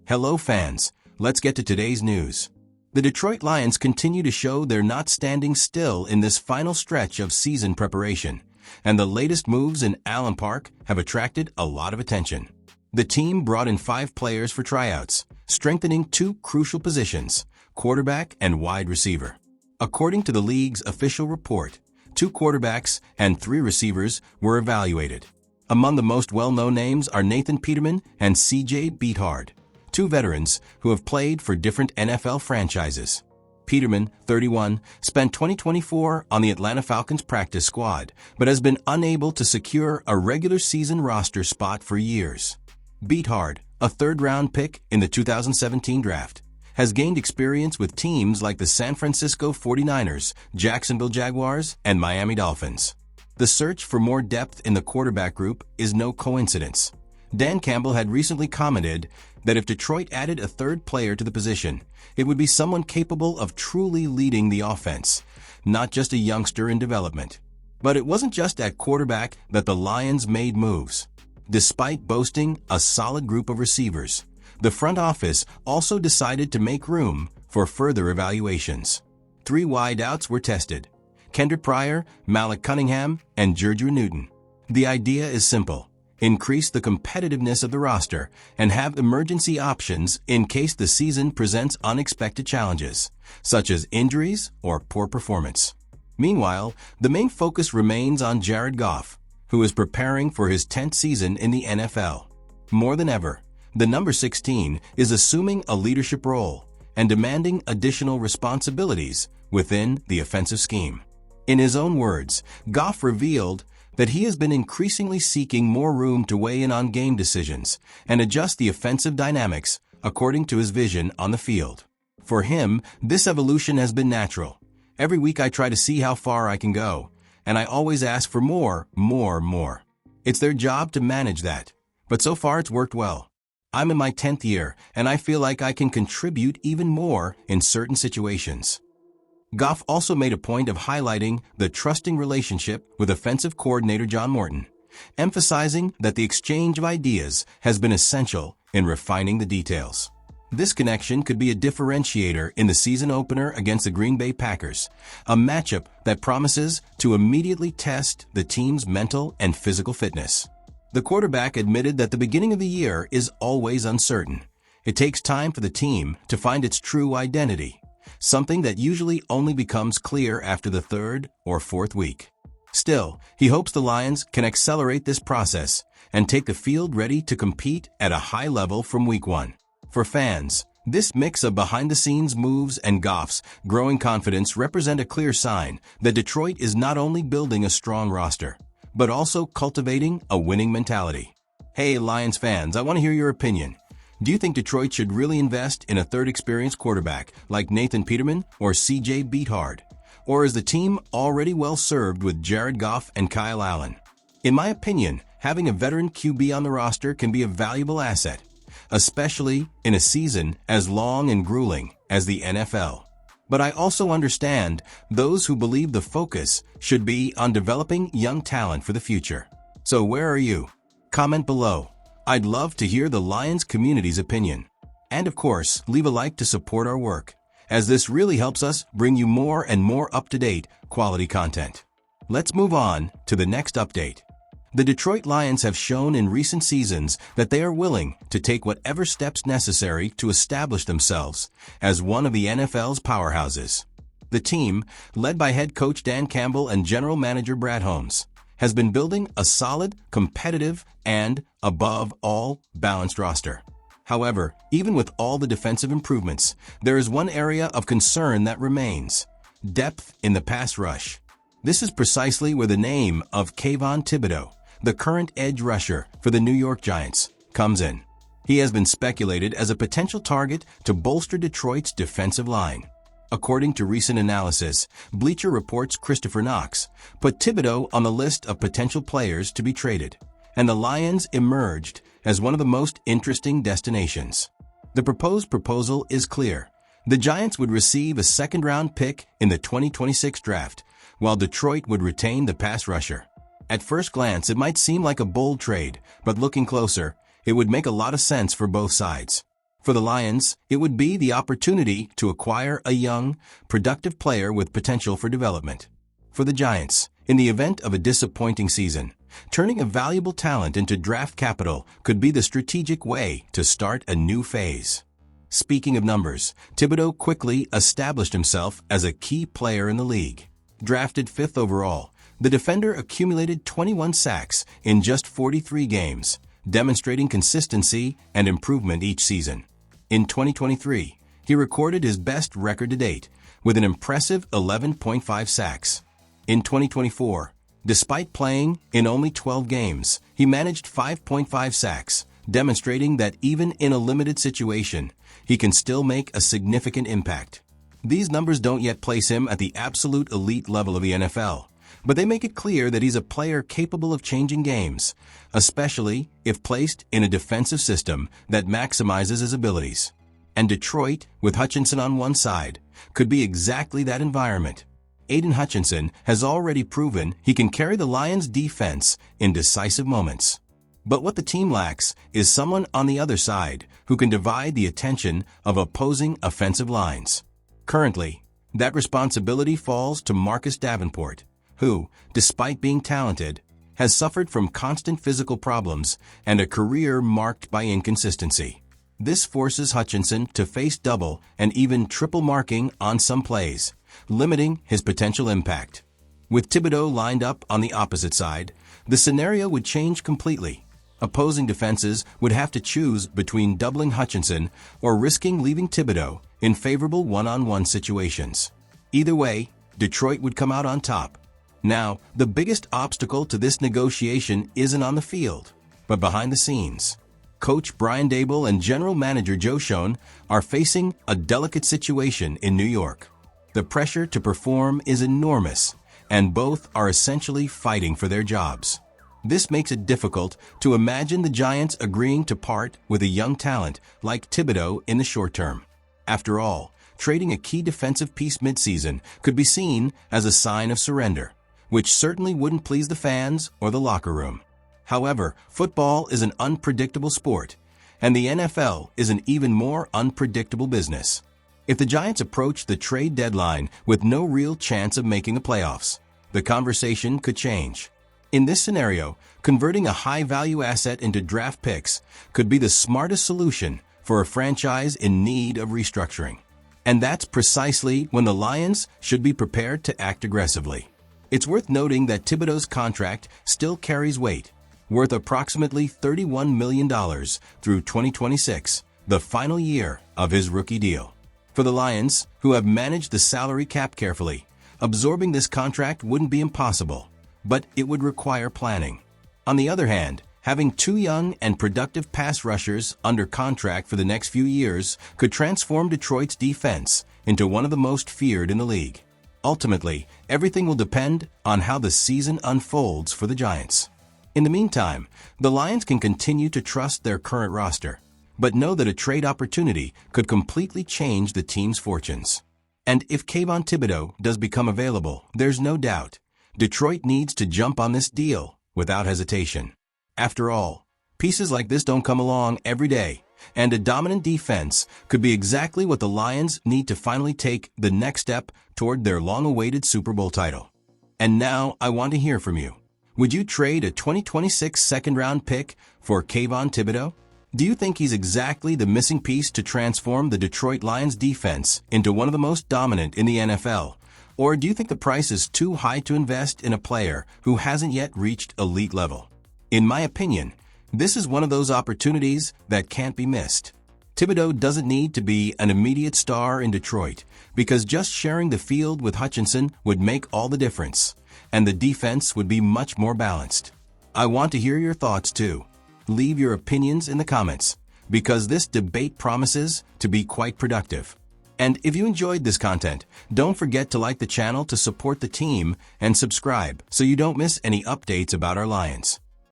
Hello fans, let's get to today's news. The Detroit Lions continue to show they're not standing still in this final stretch of season preparation, and the latest moves in Allen Park have attracted a lot of attention. The team brought in 5 players for tryouts, strengthening 2 crucial positions, quarterback and wide receiver. According to the league's official report, 2 quarterbacks and 3 receivers were evaluated. Among the most well-known names are Nathan Peterman and C.J. Beathard, 2 veterans who have played for different NFL franchises. Peterman, 31, spent 2024 on the Atlanta Falcons practice squad, but has been unable to secure a regular season roster spot for years. Beathard, a third-round pick in the 2017 draft, has gained experience with teams like the San Francisco 49ers, Jacksonville Jaguars, and Miami Dolphins. The search for more depth in the quarterback group is no coincidence. Dan Campbell had recently commented that if Detroit added a third player to the position, it would be someone capable of truly leading the offense, not just a youngster in development. But it wasn't just at quarterback that the Lions made moves. Despite boasting a solid group of receivers, the front office also decided to make room for further evaluations. 3 wideouts were tested: Kendrick Pryor, Malik Cunningham, and Juju Newton. The idea is simple: increase the competitiveness of the roster and have emergency options in case the season presents unexpected challenges, such as injuries or poor performance. Meanwhile, the main focus remains on Jared Goff, who is preparing for his 10th season in the NFL. More than ever, the number 16 is assuming a leadership role and demanding additional responsibilities within the offensive scheme. In his own words, Goff revealed that he has been increasingly seeking more room to weigh in on game decisions and adjust the offensive dynamics according to his vision on the field. For him, this evolution has been natural. Every week I try to see how far I can go, and I always ask for more. It's their job to manage that, but so far it's worked well. I'm in my 10th year, and I feel like I can contribute even more in certain situations. Goff also made a point of highlighting the trusting relationship with offensive coordinator John Morton, emphasizing that the exchange of ideas has been essential in refining the details. This connection could be a differentiator in the season opener against the Green Bay Packers, a matchup that promises to immediately test the team's mental and physical fitness. The quarterback admitted that the beginning of the year is always uncertain. It takes time for the team to find its true identity, something that usually only becomes clear after the 3rd or 4th week. Still, he hopes the Lions can accelerate this process and take the field ready to compete at a high level from week 1. For fans, this mix of behind-the-scenes moves and Goff's growing confidence represent a clear sign that Detroit is not only building a strong roster, but also cultivating a winning mentality. Hey Lions fans, I want to hear your opinion. Do you think Detroit should really invest in a third experienced quarterback like Nathan Peterman or C.J. Beathard? Or is the team already well served with Jared Goff and Kyle Allen? In my opinion, having a veteran QB on the roster can be a valuable asset, especially in a season as long and grueling as the NFL. But I also understand those who believe the focus should be on developing young talent for the future. So where are you? Comment below. I'd love to hear the Lions community's opinion. And of course, leave a like to support our work, as this really helps us bring you more and more up-to-date quality content. Let's move on to the next update. The Detroit Lions have shown in recent seasons that they are willing to take whatever steps necessary to establish themselves as one of the NFL's powerhouses. The team, led by head coach Dan Campbell and general manager Brad Holmes, has been building a solid, competitive, and, above all, balanced roster. However, even with all the defensive improvements, there is one area of concern that remains: depth in the pass rush. This is precisely where the name of Kayvon Thibodeaux, the current edge rusher for the New York Giants, comes in. He has been speculated as a potential target to bolster Detroit's defensive line. According to recent analysis, Bleacher Report's Christopher Knox put Thibodeaux on the list of potential players to be traded, and the Lions emerged as one of the most interesting destinations. The proposed proposal is clear. The Giants would receive a second-round pick in the 2026 draft, while Detroit would retain the pass rusher. At first glance, it might seem like a bold trade, but looking closer, it would make a lot of sense for both sides. For the Lions, it would be the opportunity to acquire a young, productive player with potential for development. For the Giants, in the event of a disappointing season, turning a valuable talent into draft capital could be the strategic way to start a new phase. Speaking of numbers, Thibodeau quickly established himself as a key player in the league. Drafted 5th overall, the defender accumulated 21 sacks in just 43 games, demonstrating consistency and improvement each season. In 2023, he recorded his best record to date, with an impressive 11.5 sacks. In 2024, despite playing in only 12 games, he managed 5.5 sacks, demonstrating that even in a limited situation, he can still make a significant impact. These numbers don't yet place him at the absolute elite level of the NFL, but they make it clear that he's a player capable of changing games, especially if placed in a defensive system that maximizes his abilities. And Detroit, with Hutchinson on one side, could be exactly that environment. Aiden Hutchinson has already proven he can carry the Lions' defense in decisive moments. But what the team lacks is someone on the other side who can divide the attention of opposing offensive lines. Currently, that responsibility falls to Marcus Davenport, who, despite being talented, has suffered from constant physical problems and a career marked by inconsistency. This forces Hutchinson to face double and even triple marking on some plays, limiting his potential impact. With Thibodeau lined up on the opposite side, the scenario would change completely. Opposing defenses would have to choose between doubling Hutchinson or risking leaving Thibodeau in favorable one-on-one situations. Either way, Detroit would come out on top. Now, the biggest obstacle to this negotiation isn't on the field, but behind the scenes. Coach Brian Daboll and General Manager Joe Schoen are facing a delicate situation in New York. The pressure to perform is enormous, and both are essentially fighting for their jobs. This makes it difficult to imagine the Giants agreeing to part with a young talent like Thibodeau in the short term. After all, trading a key defensive piece midseason could be seen as a sign of surrender, which certainly wouldn't please the fans or the locker room. However, football is an unpredictable sport, and the NFL is an even more unpredictable business. If the Giants approach the trade deadline with no real chance of making the playoffs, the conversation could change. In this scenario, converting a high-value asset into draft picks could be the smartest solution for a franchise in need of restructuring. And that's precisely when the Lions should be prepared to act aggressively. It's worth noting that Thibodeau's contract still carries weight, worth approximately $31 million through 2026, the final year of his rookie deal. For the Lions, who have managed the salary cap carefully, absorbing this contract wouldn't be impossible, but it would require planning. On the other hand, having two young and productive pass rushers under contract for the next few years could transform Detroit's defense into one of the most feared in the league. Ultimately, everything will depend on how the season unfolds for the Giants. In the meantime, the Lions can continue to trust their current roster, but know that a trade opportunity could completely change the team's fortunes. And if Kayvon Thibodeau does become available, there's no doubt Detroit needs to jump on this deal without hesitation. After all, pieces like this don't come along every day, and a dominant defense could be exactly what the Lions need to finally take the next step toward their long-awaited Super Bowl title. And now I want to hear from you. Would you trade a 2026 second-round pick for Kayvon Thibodeau? Do you think he's exactly the missing piece to transform the Detroit Lions defense into one of the most dominant in the NFL? Or do you think the price is too high to invest in a player who hasn't yet reached elite level? In my opinion, this is one of those opportunities that can't be missed. Thibodeau doesn't need to be an immediate star in Detroit, because just sharing the field with Hutchinson would make all the difference, and the defense would be much more balanced. I want to hear your thoughts too. Leave your opinions in the comments, because this debate promises to be quite productive. And if you enjoyed this content, don't forget to like the channel to support the team and subscribe so you don't miss any updates about our Lions.